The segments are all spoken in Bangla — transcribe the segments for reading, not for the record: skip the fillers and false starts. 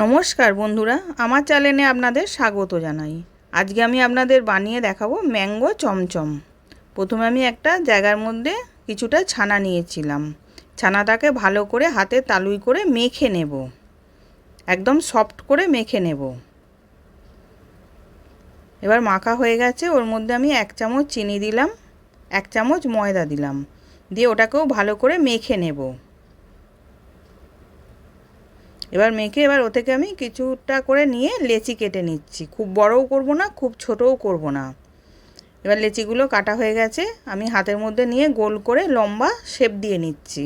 নমস্কার বন্ধুরা, আমার চ্যানেলে আপনাদের স্বাগত জানাই। আজকে আমি আপনাদের বানিয়ে দেখাবো ম্যাঙ্গো চমচম। প্রথমে আমি একটা জায়গার মধ্যে কিছুটা ছানা নিয়েছিলাম। ছানাটাকে ভালো করে হাতে তালুই করে মেখে নেব, একদম সফট করে মেখে নেব। এবার মাখা হয়ে গেছে, ওর মধ্যে আমি 1 চামচ চিনি দিলাম, 1 চামচ ময়দা দিলাম, দিয়ে ওটাকেও ভালো করে মেখে নেব। এবার মেখে ও থেকে আমি কিছুটা করে নিয়ে লেচি কেটে নিচ্ছি। খুব বড়ও করব না, খুব ছোটও করব না। এবার লেচিগুলো কাটা হয়ে গেছে, আমি হাতের মধ্যে নিয়ে গোল করে লম্বা শেপ দিয়ে নিচ্ছি।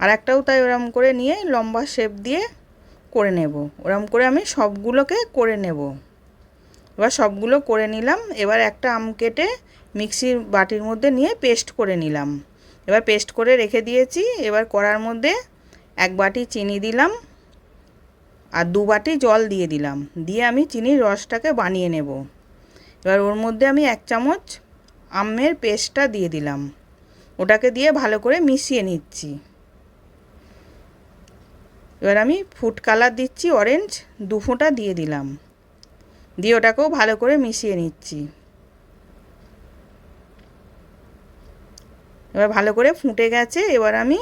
আর একটাও তাই ওরম করে নিয়ে লম্বা শেপ দিয়ে করে নেব। ওরম করে আমি সবগুলোকে করে নেব। এবার সবগুলো করে নিলাম। এবার একটা আম কেটে মিক্সির বাটির মধ্যে নিয়ে পেস্ট করে নিলাম। এবার পেস্ট করে রেখে দিয়েছি। এবার কড়ার মধ্যে 1 বাটি চিনি দিলাম আর 2 বাটি জল দিয়ে দিলাম, দিয়ে আমি চিনির রসটাকে বানিয়ে নেব। এবার ওর মধ্যে আমি 1 চামচ আমের পেস্টটা দিয়ে দিলাম, ওটাকে দিয়ে ভালো করে মিশিয়ে নিচ্ছি। এবার আমি ফুড কালার দিচ্ছি, অরেঞ্জ 2 ফোঁটা দিয়ে দিলাম, দিয়ে ওটাকেও ভালো করে মিশিয়ে নিচ্ছি। এবার ভালো করে ফুটে গেছে। এবার আমি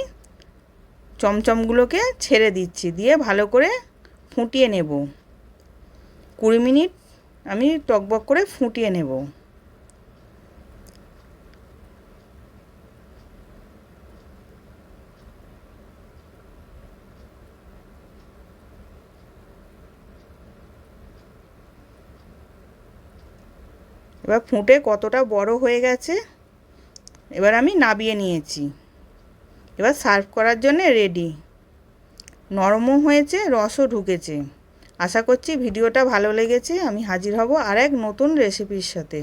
চমচমগুলোকে ছেড়ে দিচ্ছি, দিয়ে ভালো করে ফুটিয়ে নেব। 20 মিনিট আমি টকবক করে ফুটিয়ে নেব। এবার ফুটে কতটা বড় হয়ে গেছে। এবার আমি নাবিয়ে নিয়েছি। এবার সার্ভ করার জন্য রেডি। নরমও হয়েছে, রসও ঢুকেছে। আশা করছি ভিডিওটা ভালো লেগেছে। আমি হাজির হব আর এক নতুন রেসিপির সাথে।